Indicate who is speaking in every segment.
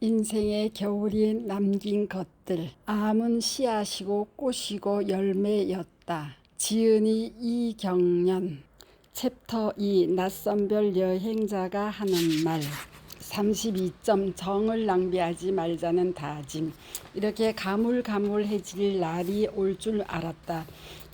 Speaker 1: 인생의 겨울이 남긴 것들. 암은 씨앗이고 꽃이고 열매였다. 지은이 이경련. 챕터 2. 낯선별 여행자가 하는 말. 32점. 정을 낭비하지 말자는 다짐. 이렇게 가물가물해질 날이 올 줄 알았다.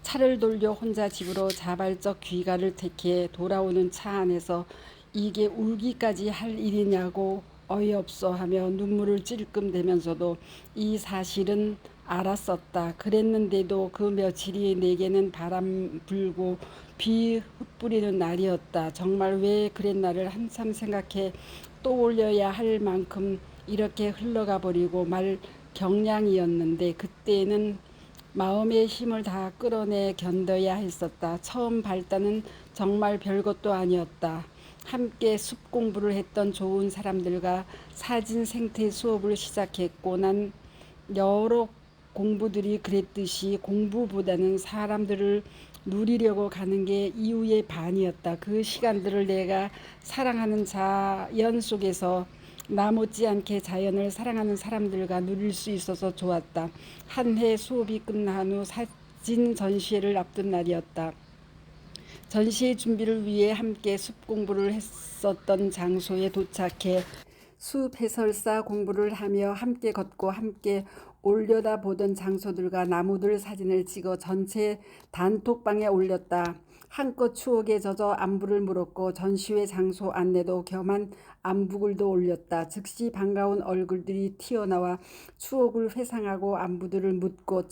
Speaker 1: 차를 돌려 혼자 집으로 자발적 귀가를 택해 돌아오는 차 안에서 이게 울기까지 할 일이냐고 어이없어 하며 눈물을 찔끔대면서도 이 사실은 알았었다. 그랬는데도 그 며칠이 내게는 바람 불고 비 흩뿌리는 날이었다. 정말 왜 그랬나를 한참 생각해 떠올려야 할 만큼 이렇게 흘러가 버리고 말 경량이었는데 그때는 마음의 힘을 다 끌어내 견뎌야 했었다. 처음 발단은 정말 별것도 아니었다. 함께 숲 공부를 했던 좋은 사람들과 사진 생태 수업을 시작했고 난 여러 공부들이 그랬듯이 공부보다는 사람들을 누리려고 가는 게 이유의 반이었다. 그 시간들을 내가 사랑하는 자연 속에서 나 못지않게 자연을 사랑하는 사람들과 누릴 수 있어서 좋았다. 한 해 수업이 끝난 후 사진 전시회를 앞둔 날이었다. 전시회 준비를 위해 함께 숲 공부를 했었던 장소에 도착해 숲 해설사 공부를 하며 함께 걷고 함께 올려다보던 장소들과 나무들 사진을 찍어 전체 단톡방에 올렸다. 한껏 추억에 젖어 안부를 물었고 전시회 장소 안내도 겸한 안부글도 올렸다. 즉시 반가운 얼굴들이 튀어나와 추억을 회상하고 안부들을 묻고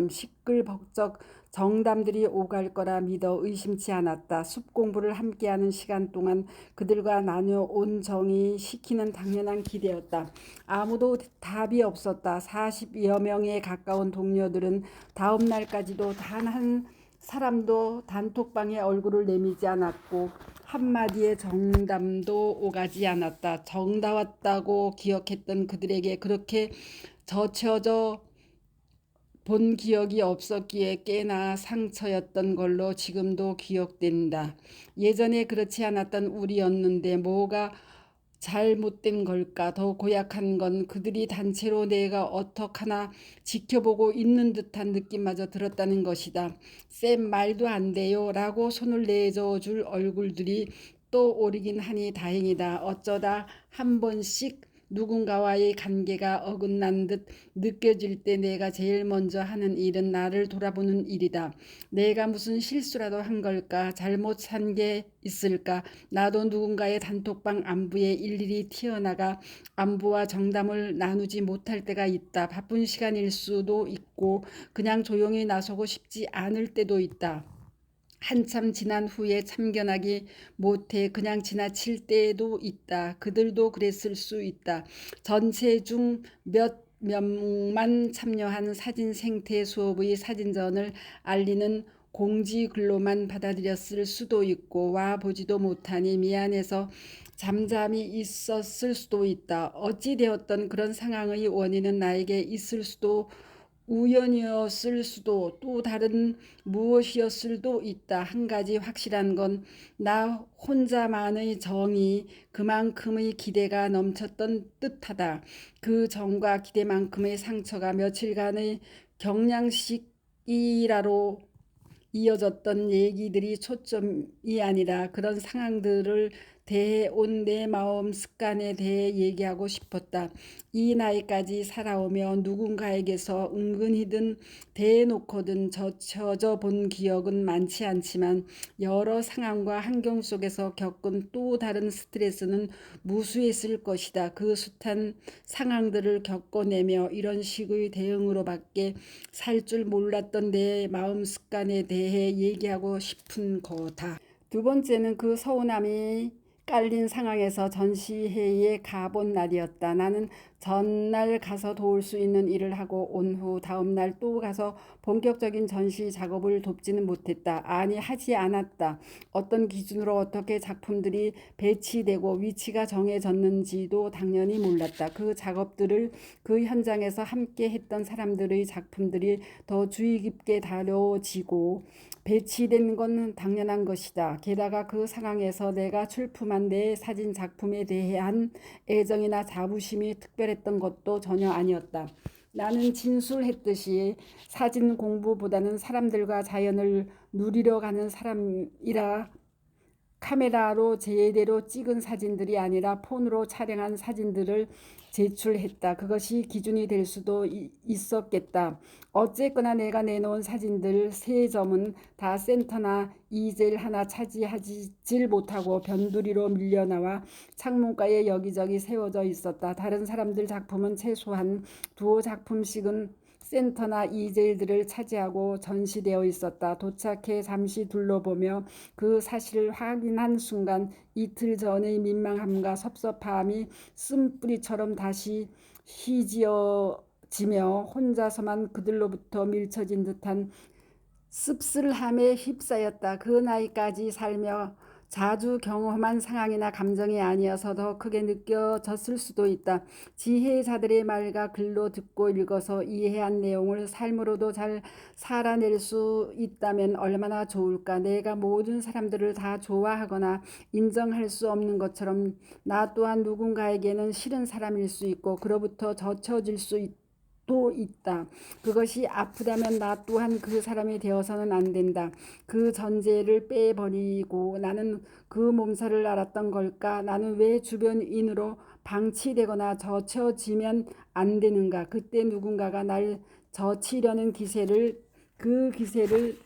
Speaker 1: 시끌벅적 정담들이 오갈 거라 믿어 의심치 않았다. 숲 공부를 함께하는 시간 동안 그들과 나누어 온 정이 식히는 당연한 기대였다. 아무도 답이 없었다. 40여 명에 가까운 동료들은 다음 날까지도 단 한 사람도 단톡방에 얼굴을 내미지 않았고 한마디의 정담도 오가지 않았다. 정다웠다고 기억했던 그들에게 그렇게 젖혀져 본 기억이 없었기에 꽤나 상처였던 걸로 지금도 기억된다. 예전에 그렇지 않았던 우리였는데 뭐가 잘못된 걸까? 더 고약한 건 그들이 단체로 내가 어떡하나 지켜보고 있는 듯한 느낌마저 들었다는 것이다. 쌤 말도 안 돼요 라고 손을 내저줄 얼굴들이 또 오르긴 하니 다행이다. 어쩌다 한 번씩 누군가와의 관계가 어긋난 듯 느껴질 때 내가 제일 먼저 하는 일은 나를 돌아보는 일이다. 내가 무슨 실수라도 한 걸까? 잘못 산 게 있을까? 나도 누군가의 단톡방 안부에 일일이 튀어나가 안부와 정담을 나누지 못할 때가 있다. 바쁜 시간일 수도 있고 그냥 조용히 나서고 싶지 않을 때도 있다. 한참 지난 후에 참견하기 못해 그냥 지나칠 때도 있다. 그들도 그랬을 수 있다. 전체 중 몇 명만 참여한 사진 생태 수업의 사진전을 알리는 공지 글로만 받아들였을 수도 있고 와 보지도 못하니 미안해서 잠잠히 있었을 수도 있다. 어찌 되었던 그런 상황의 원인은 나에게 있을 수도 우연이었을 수도 또 다른 무엇이었을 수도 있다. 한 가지 확실한 건 나 혼자만의 정이 그만큼의 기대가 넘쳤던 듯하다. 그 정과 기대만큼의 상처가 며칠간의 경량식 일화로 이어졌던 얘기들이 초점이 아니라 그런 상황들을 대해온 내 마음 습관에 대해 얘기하고 싶었다. 이 나이까지 살아오며 누군가에게서 은근히든 대놓고든 젖혀져 본 기억은 많지 않지만 여러 상황과 환경 속에서 겪은 또 다른 스트레스는 무수했을 것이다. 그 숱한 상황들을 겪어내며 이런 식의 대응으로밖에 살 줄 몰랐던 내 마음 습관에 대해 얘기하고 싶은 거다. 두 번째는 그 서운함이 깔린 상황에서 전시회에 가본 날이었다. 나는 전날 가서 도울 수 있는 일을 하고 온 후 다음 날 또 가서 본격적인 전시 작업을 돕지는 못했다. 아니 하지 않았다. 어떤 기준으로 어떻게 작품들이 배치되고 위치가 정해졌는지도 당연히 몰랐다. 그 작업들을 그 현장에서 함께 했던 사람들의 작품들이 더 주의 깊게 다뤄지고 배치된 건 당연한 것이다. 게다가 그 상황에서 내가 출품한 촬영한 내 사진 작품에 대한 애정이나 자부심이 특별했던 것도 전혀 아니었다. 나는 진술했듯이 사진 공부보다는 사람들과 자연을 누리러 가는 사람이라 카메라로 제대로 찍은 사진들이 아니라 폰으로 촬영한 사진들을 제출했다. 그것이 기준이 될 수도 있었겠다. 어쨌거나 내가 내놓은 사진들 3점은 다 센터나 이젤 하나 차지하질 못하고 변두리로 밀려나와 창문가에 여기저기 세워져 있었다. 다른 사람들 작품은 최소한 2작품씩은 센터나 이젤들을 차지하고 전시되어 있었다. 도착해 잠시 둘러보며 그 사실을 확인한 순간 이틀 전의 민망함과 섭섭함이 쓴뿌리처럼 다시 휘지어지며 혼자서만 그들로부터 밀쳐진 듯한 씁쓸함에 휩싸였다. 그 나이까지 살며 자주 경험한 상황이나 감정이 아니어서 더 크게 느껴졌을 수도 있다. 지혜자들의 말과 글로 듣고 읽어서 이해한 내용을 삶으로도 잘 살아낼 수 있다면 얼마나 좋을까. 내가 모든 사람들을 다 좋아하거나 인정할 수 없는 것처럼 나 또한 누군가에게는 싫은 사람일 수 있고 그로부터 젖혀질 수 또 있다. 그것이 아프다면 나 또한 그 사람이 되어서는 안 된다. 그 전제를 빼버리고 나는 그 몸살을 알았던 걸까? 나는 왜 주변인으로 방치되거나 젖혀지면 안 되는가? 그때 누군가가 날 젖히려는 그 기세를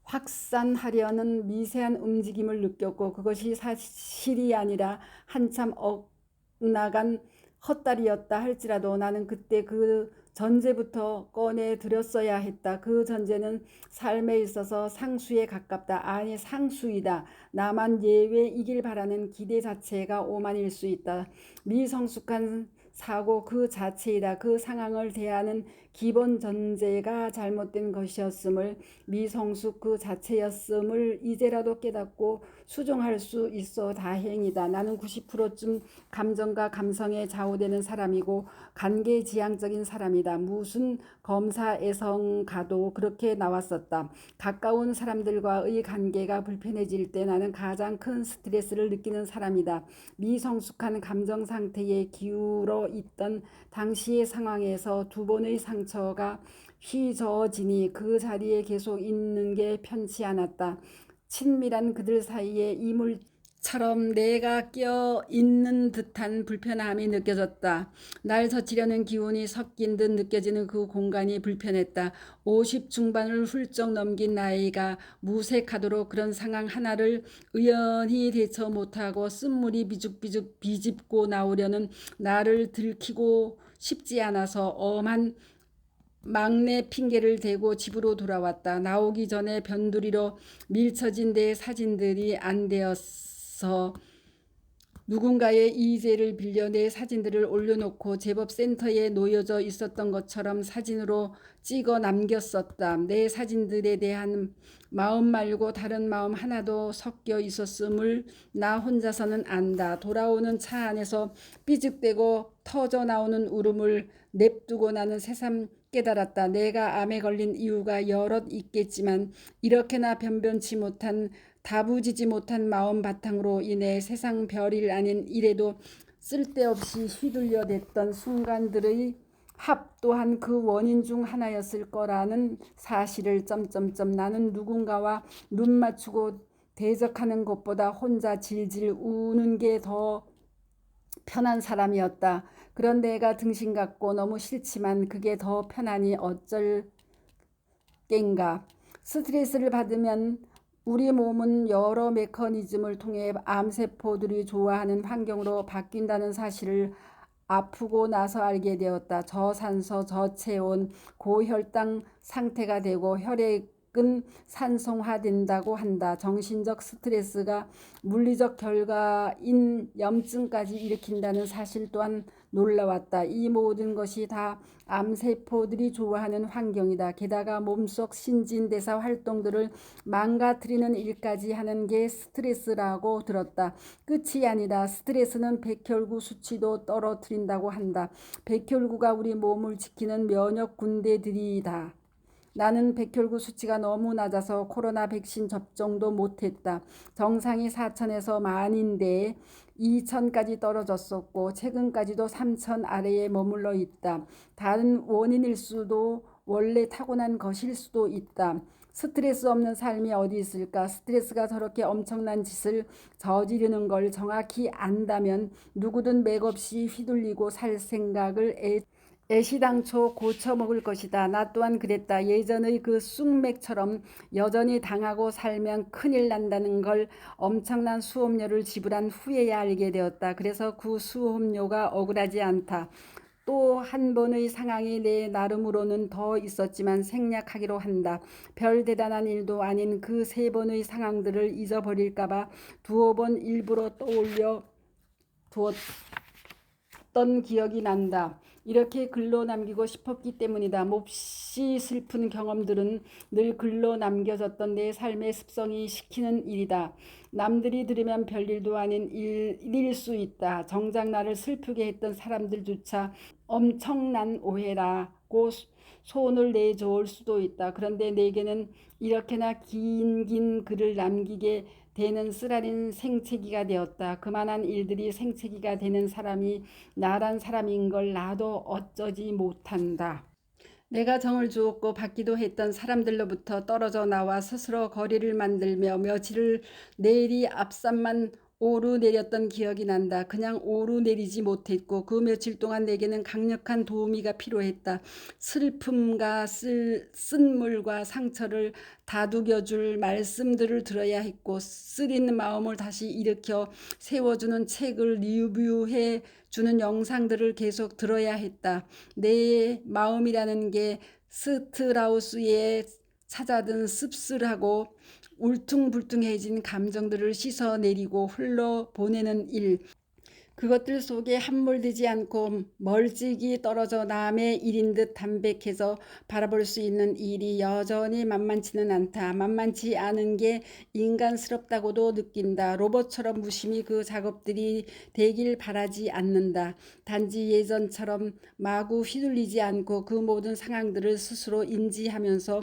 Speaker 1: 확산하려는 미세한 움직임을 느꼈고 그것이 사실이 아니라 한참 엇나간 헛다리였다 할지라도 나는 그때 그 전제부터 꺼내 들였어야 했다. 그 전제는 삶에 있어서 상수에 가깝다. 아니 상수이다. 나만 예외이길 바라는 기대 자체가 오만일 수 있다. 미성숙한 사고 그 자체이다. 그 상황을 대하는 기본 전제가 잘못된 것이었음을 미성숙 그 자체였음을 이제라도 깨닫고 수정할 수 있어 다행이다. 나는 90%쯤 감정과 감성에 좌우되는 사람이고 관계지향적인 사람이다. 무슨 검사애성가도 그렇게 나왔었다. 가까운 사람들과의 관계가 불편해질 때 나는 가장 큰 스트레스를 느끼는 사람이다. 미성숙한 감정 상태에 기울어 있던 당시의 상황에서 2번의 상처가 휘저어지니 그 자리에 계속 있는 게 편치 않았다. 친밀한 그들 사이에 이물처럼 내가 껴있는 듯한 불편함이 느껴졌다. 날 젖히려는 기운이 섞인 듯 느껴지는 그 공간이 불편했다. 50 중반을 훌쩍 넘긴 나이가 무색하도록 그런 상황 하나를 의연히 대처 못하고 쓴물이 비죽비죽 비집고 나오려는 나를 들키고 싶지 않아서 엄한 막내 핑계를 대고 집으로 돌아왔다. 나오기 전에 변두리로 밀쳐진 내 사진들이 안 되어서 누군가의 이의제를 빌려 내 사진들을 올려놓고 제법 센터에 놓여져 있었던 것처럼 사진으로 찍어 남겼었다. 내 사진들에 대한 마음 말고 다른 마음 하나도 섞여 있었음을 나 혼자서는 안다. 돌아오는 차 안에서 삐죽대고 터져 나오는 울음을 냅두고 나는 새삼 깨달았다. 내가 암에 걸린 이유가 여럿 있겠지만 이렇게나 변변치 못한 다부지지 못한 마음 바탕으로 인해 세상 별일 아닌 이래도 쓸데없이 휘둘려댔던 순간들의 합 또한 그 원인 중 하나였을 거라는 사실을 나는 누군가와 눈 맞추고 대적하는 것보다 혼자 질질 우는 게 더 편한 사람이었다. 그런 내가 등신 같고 너무 싫지만 그게 더 편하니 어쩔 겐가. 스트레스를 받으면 우리 몸은 여러 메커니즘을 통해 암세포들이 좋아하는 환경으로 바뀐다는 사실을 아프고 나서 알게 되었다. 저산소, 저체온, 고혈당 상태가 되고 혈액은 산성화된다고 한다. 정신적 스트레스가 물리적 결과인 염증까지 일으킨다는 사실 또한 놀라웠다. 이 모든 것이 다 암세포들이 좋아하는 환경이다. 게다가 몸속 신진대사 활동들을 망가뜨리는 일까지 하는 게 스트레스라고 들었다. 끝이 아니다. 스트레스는 백혈구 수치도 떨어뜨린다고 한다. 백혈구가 우리 몸을 지키는 면역 군대들이다. 나는 백혈구 수치가 너무 낮아서 코로나 백신 접종도 못했다. 정상이 4천에서 만인데 2천까지 떨어졌었고 최근까지도 3천 아래에 머물러 있다. 다른 원인일 수도 원래 타고난 것일 수도 있다. 스트레스 없는 삶이 어디 있을까? 스트레스가 저렇게 엄청난 짓을 저지르는 걸 정확히 안다면 누구든 맥없이 휘둘리고 살 생각을 애시당초 고쳐먹을 것이다. 나 또한 그랬다. 예전의 그 쑥맥처럼 여전히 당하고 살면 큰일 난다는 걸 엄청난 수업료를 지불한 후에야 알게 되었다. 그래서 그 수업료가 억울하지 않다. 또 한 번의 상황이 내 나름으로는 더 있었지만 생략하기로 한다. 별 대단한 일도 아닌 그 세 번의 상황들을 잊어버릴까봐 두어 번 일부러 떠올려 두었던 기억이 난다. 이렇게 글로 남기고 싶었기 때문이다. 몹시 슬픈 경험들은 늘 글로 남겨졌던 내 삶의 습성이 시키는 일이다. 남들이 들으면 별일도 아닌 일일 수 있다. 정작 나를 슬프게 했던 사람들조차 엄청난 오해라고 손을 내저을 수도 있다. 그런데 내게는 이렇게나 긴 글을 남기게 되는 쓰라린 생채기가 되었다. 그만한 일들이 생채기가 되는 사람이 나란 사람인 걸 나도 어쩌지 못한다. 내가 정을 주었고 받기도 했던 사람들로부터 떨어져 나와 스스로 거리를 만들며 며칠을 내일이 앞산만 오르내렸던 기억이 난다. 그냥 오르내리지 못했고 그 며칠 동안 내게는 강력한 도우미가 필요했다. 슬픔과 쓴물과 상처를 다독여줄 말씀들을 들어야 했고 쓰린 마음을 다시 일으켜 세워주는 책을 리뷰해 주는 영상들을 계속 들어야 했다. 내 마음이라는 게 스트라우스에 찾아든 씁쓸하고 울퉁불퉁해진 감정들을 씻어내리고 흘러보내는 일. 그것들 속에 함몰되지 않고 멀찍이 떨어져 남의 일인 듯 담백해서 바라볼 수 있는 일이 여전히 만만치는 않다. 만만치 않은 게 인간스럽다고도 느낀다. 로봇처럼 무심히 그 작업들이 되길 바라지 않는다. 단지 예전처럼 마구 휘둘리지 않고 그 모든 상황들을 스스로 인지하면서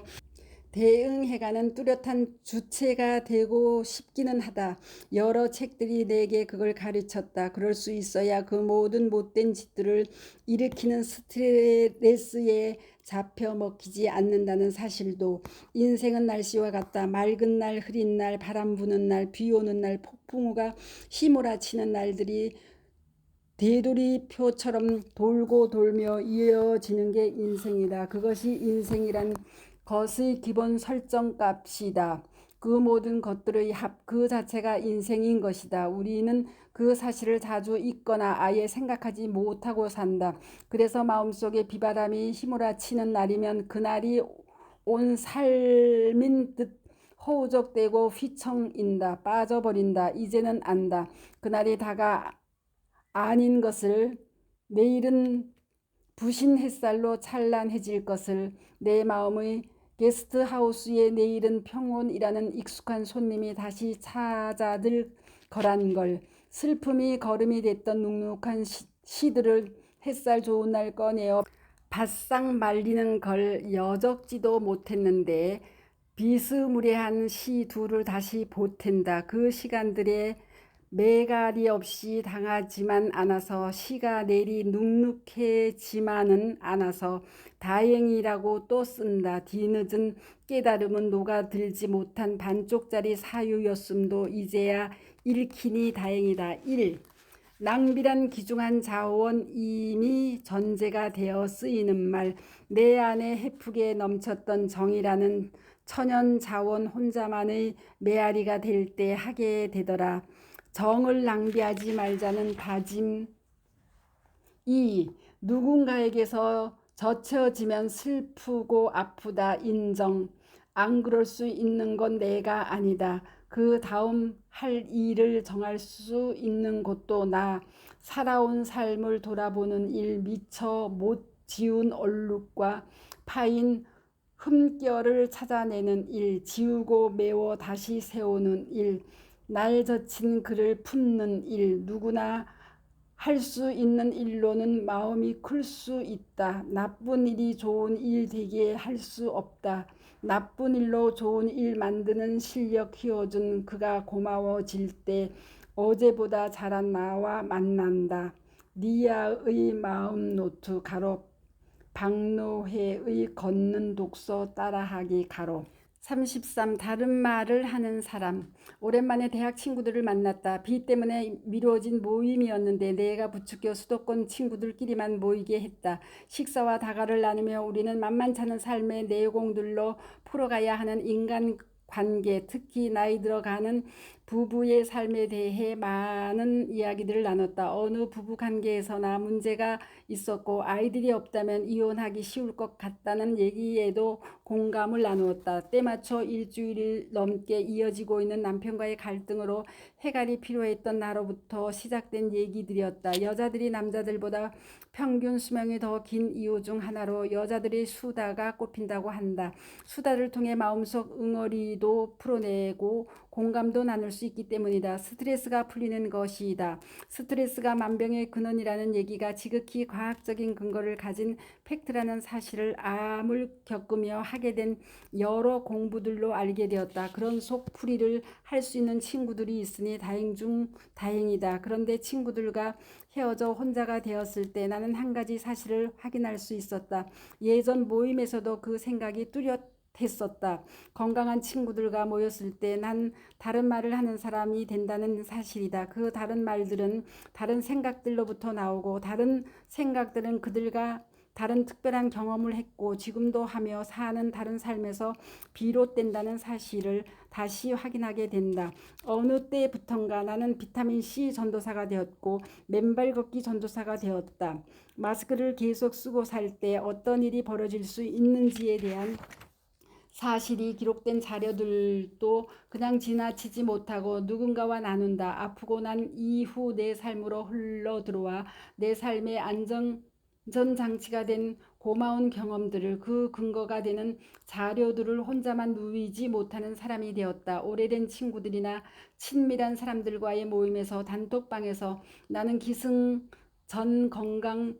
Speaker 1: 대응해가는 뚜렷한 주체가 되고 싶기는 하다. 여러 책들이 내게 그걸 가르쳤다. 그럴 수 있어야 그 모든 못된 짓들을 일으키는 스트레스에 잡혀 먹히지 않는다는 사실도. 인생은 날씨와 같다. 맑은 날, 흐린 날, 바람 부는 날, 비 오는 날, 폭풍우가 휘몰아치는 날들이 대돌이표처럼 돌고 돌며 이어지는 게 인생이다. 그것이 인생이란 것의 기본 설정값이다. 그 모든 것들의 합 그 자체가 인생인 것이다. 우리는 그 사실을 자주 잊거나 아예 생각하지 못하고 산다. 그래서 마음속에 비바람이 휘몰아치는 날이면 그날이 온 삶인 듯 허우적대고 휘청인다. 빠져버린다. 이제는 안다. 그날이 다가 아닌 것을, 내일은 부신 햇살로 찬란해질 것을, 내 마음의 게스트하우스에 내일은 평온이라는 익숙한 손님이 다시 찾아들 거란 걸, 슬픔이 걸음이 됐던 눅눅한 시들을 햇살 좋은 날 꺼내어 바싹 말리는 걸 여적지도 못했는데 비스무리한 시 둘을 다시 보탠다. 그 시간들에 매갈이 없이 당하지만 않아서 시가 내리 눅눅해지만은 않아서 다행이라고 또 쓴다. 뒤늦은 깨달음은 녹아들지 못한 반쪽짜리 사유였음도 이제야 읽히니 다행이다. 1. 낭비란 귀중한 자원임이 전제가 되어 쓰이는 말. 내 안에 해프게 넘쳤던 정이라는 천연 자원 혼자만의 메아리가 될 때 하게 되더라. 정을 낭비하지 말자는 다짐. 2. 누군가에게서 젖혀지면 슬프고 아프다. 인정. 안 그럴 수 있는 건 내가 아니다. 그 다음 할 일을 정할 수 있는 것도 나. 살아온 삶을 돌아보는 일, 미처 못 지운 얼룩과 파인 흠결을 찾아내는 일, 지우고 메워 다시 세우는 일, 날 젖힌 글을 품는 일. 누구나 할 수 있는 일로는 마음이 클 수 있다. 나쁜 일이 좋은 일 되게 할 수 없다. 나쁜 일로 좋은 일 만드는 실력 키워준 그가 고마워질 때 어제보다 잘한 나와 만난다. 리아의 마음 노트 가로 박노해의 걷는 독서 따라하기 가로 33. 다른 말을 하는 사람. 오랜만에 대학 친구들을 만났다. 비 때문에 미뤄진 모임이었는데 내가 부추겨 수도권 친구들끼리만 모이게 했다. 식사와 다가를 나누며 우리는 만만찮은 삶의 내공들로 풀어가야 하는 인간 관계, 특히 나이 들어가는 부부의 삶에 대해 많은 이야기들을 나눴다. 어느 부부 관계에서나 문제가 있었고 아이들이 없다면 이혼하기 쉬울 것 같다는 얘기에도 공감을 나누었다. 때맞춰 일주일 넘게 이어지고 있는 남편과의 갈등으로 해결이 필요했던 나로부터 시작된 얘기들이었다. 여자들이 남자들보다 평균 수명이 더 긴 이유 중 하나로 여자들이 수다가 꼽힌다고 한다. 수다를 통해 마음속 응어리도 풀어내고 공감도 나눌 수 있기 때문이다. 스트레스가 풀리는 것이다. 스트레스가 만병의 근원이라는 얘기가 지극히 과학적인 근거를 가진 팩트라는 사실을 암을 겪으며 하게 된 여러 공부들로 알게 되었다. 그런 속풀이를 할 수 있는 친구들이 있으니 다행 중 다행이다. 그런데 친구들과 헤어져 혼자가 되었을 때 나는 한 가지 사실을 확인할 수 있었다. 예전 모임에서도 그 생각이 뚜렷했었다. 건강한 친구들과 모였을 때 난 다른 말을 하는 사람이 된다는 사실이다. 그 다른 말들은 다른 생각들로부터 나오고 다른 생각들은 그들과 다른 특별한 경험을 했고 지금도 하며 사는 다른 삶에서 비롯된다는 사실을 다시 확인하게 된다. 어느 때부턴가 나는 비타민C 전도사가 되었고 맨발 걷기 전도사가 되었다. 마스크를 계속 쓰고 살 때 어떤 일이 벌어질 수 있는지에 대한 사실이 기록된 자료들도 그냥 지나치지 못하고 누군가와 나눈다. 아프고 난 이후 내 삶으로 흘러들어와 내 삶의 안전장치가 된 고마운 경험들을 그 근거가 되는 자료들을 혼자만 누이지 못하는 사람이 되었다. 오래된 친구들이나 친밀한 사람들과의 모임에서 단톡방에서 나는 기승전 건강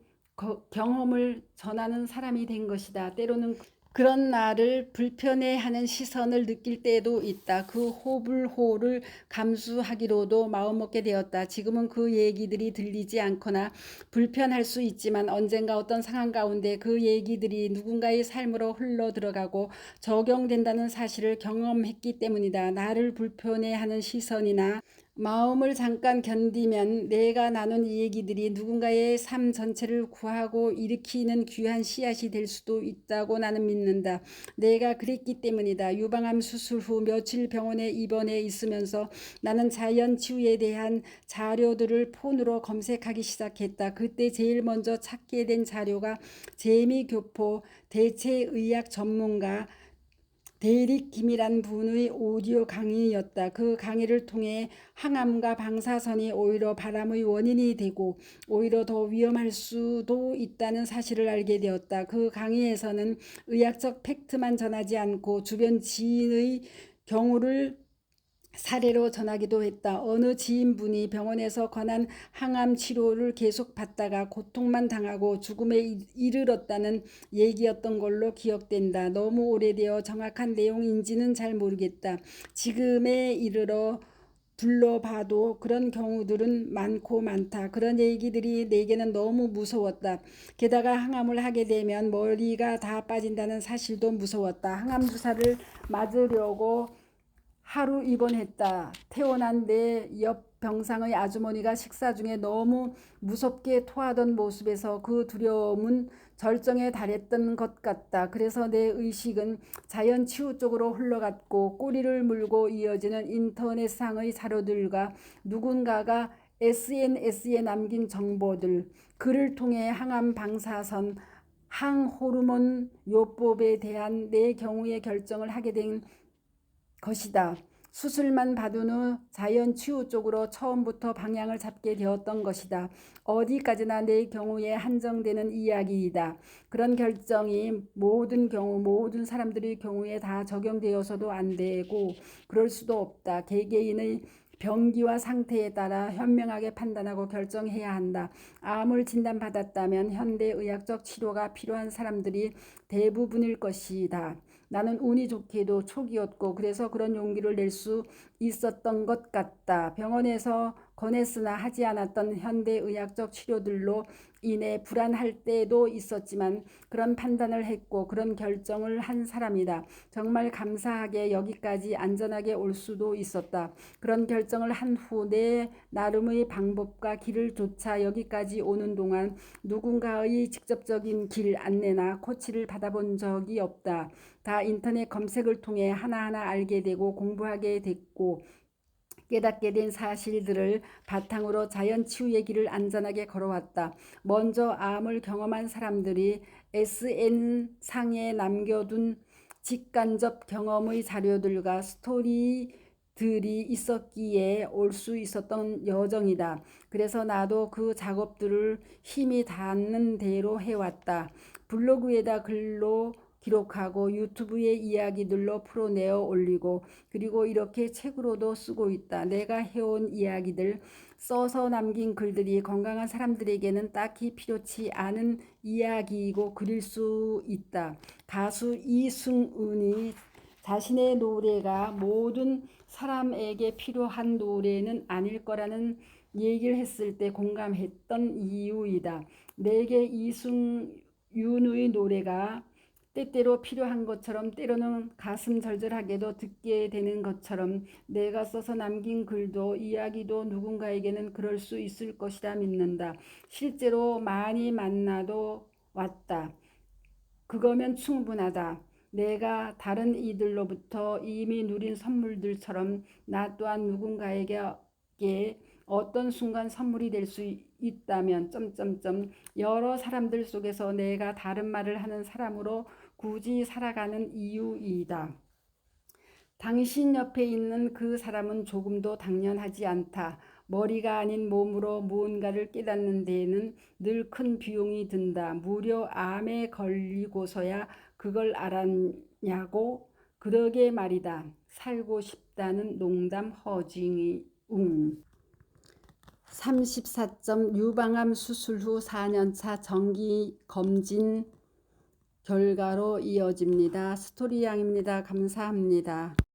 Speaker 1: 경험을 전하는 사람이 된 것이다. 때로는 그런 나를 불편해하는 시선을 느낄 때도 있다. 그 호불호를 감수하기로도 마음먹게 되었다. 지금은 그 얘기들이 들리지 않거나 불편할 수 있지만 언젠가 어떤 상황 가운데 그 얘기들이 누군가의 삶으로 흘러들어가고 적용된다는 사실을 경험했기 때문이다. 나를 불편해하는 시선이나 마음을 잠깐 견디면 내가 나눈 이 얘기들이 누군가의 삶 전체를 구하고 일으키는 귀한 씨앗이 될 수도 있다고 나는 믿는다. 내가 그랬기 때문이다. 유방암 수술 후 며칠 병원에 입원해 있으면서 나는 자연 치유에 대한 자료들을 폰으로 검색하기 시작했다. 그때 제일 먼저 찾게 된 자료가 재미교포 대체의학 전문가 데릭 김이란 분의 오디오 강의였다. 그 강의를 통해 항암과 방사선이 오히려 바람의 원인이 되고 오히려 더 위험할 수도 있다는 사실을 알게 되었다. 그 강의에서는 의학적 팩트만 전하지 않고 주변 지인의 경우를 사례로 전하기도 했다. 어느 지인분이 병원에서 권한 항암 치료를 계속 받다가 고통만 당하고 죽음에 이르렀다는 얘기였던 걸로 기억된다. 너무 오래되어 정확한 내용인지는 잘 모르겠다. 지금에 이르러 둘러봐도 그런 경우들은 많고 많다. 그런 얘기들이 내게는 너무 무서웠다. 게다가 항암을 하게 되면 머리가 다 빠진다는 사실도 무서웠다. 항암 주사를 맞으려고 하루 입원했다. 태어난 내 옆 병상의 아주머니가 식사 중에 너무 무섭게 토하던 모습에서 그 두려움은 절정에 달했던 것 같다. 그래서 내 의식은 자연 치유 쪽으로 흘러갔고 꼬리를 물고 이어지는 인터넷상의 자료들과 누군가가 SNS에 남긴 정보들, 그를 통해 항암 방사선, 항호르몬 요법에 대한 내 경우의 결정을 하게 된 것이다. 수술만 받은 후 자연 치유 쪽으로 처음부터 방향을 잡게 되었던 것이다. 어디까지나 내 경우에 한정되는 이야기이다. 그런 결정이 모든 사람들의 경우에 다 적용되어서도 안 되고 그럴 수도 없다. 개개인의 병기와 상태에 따라 현명하게 판단하고 결정해야 한다. 암을 진단받았다면 현대의학적 치료가 필요한 사람들이 대부분일 것이다. 나는 운이 좋게도 초기였고 그래서 그런 용기를 낼 수 있었던 것 같다. 병원에서 권했으나 하지 않았던 현대의학적 치료들로 인해 불안할 때도 있었지만 그런 판단을 했고 그런 결정을 한 사람이다. 정말 감사하게 여기까지 안전하게 올 수도 있었다. 그런 결정을 한 후 내 나름의 방법과 길을 쫓아 여기까지 오는 동안 누군가의 직접적인 길 안내나 코치를 받아본 적이 없다. 다 인터넷 검색을 통해 하나하나 알게 되고 공부하게 됐고 깨닫게 된 사실들을 바탕으로 자연치유의 길을 안전하게 걸어왔다. 먼저 암을 경험한 사람들이 SN상에 남겨둔 직간접 경험의 자료들과 스토리들이 있었기에 올 수 있었던 여정이다. 그래서 나도 그 작업들을 힘이 닿는 대로 해왔다. 블로그에다 글로 기록하고 유튜브에 이야기들로 풀어내어 올리고 그리고 이렇게 책으로도 쓰고 있다. 내가 해온 이야기들, 써서 남긴 글들이 건강한 사람들에게는 딱히 필요치 않은 이야기이고 글일 수 있다. 가수 이승은이 자신의 노래가 모든 사람에게 필요한 노래는 아닐 거라는 얘기를 했을 때 공감했던 이유이다. 내게 이승윤의 노래가 때때로 필요한 것처럼 때로는 가슴 절절하게도 듣게 되는 것처럼 내가 써서 남긴 글도 이야기도 누군가에게는 그럴 수 있을 것이라 믿는다. 실제로 많이 만나도 왔다. 그거면 충분하다. 내가 다른 이들로부터 이미 누린 선물들처럼 나 또한 누군가에게 어떤 순간 선물이 될 수 있다면 여러 사람들 속에서 내가 다른 말을 하는 사람으로 굳이 살아가는 이유이다. 당신 옆에 있는 그 사람은 조금도 당연하지 않다. 머리가 아닌 몸으로 무언가를 깨닫는 데에는 늘 큰 비용이 든다. 무려 암에 걸리고서야 그걸 알았냐고? 그러게 말이다. 살고 싶다는 농담 허징이 34점 유방암 수술 후 4년차 정기 검진 결과로 이어집니다. 스토리양입니다. 감사합니다.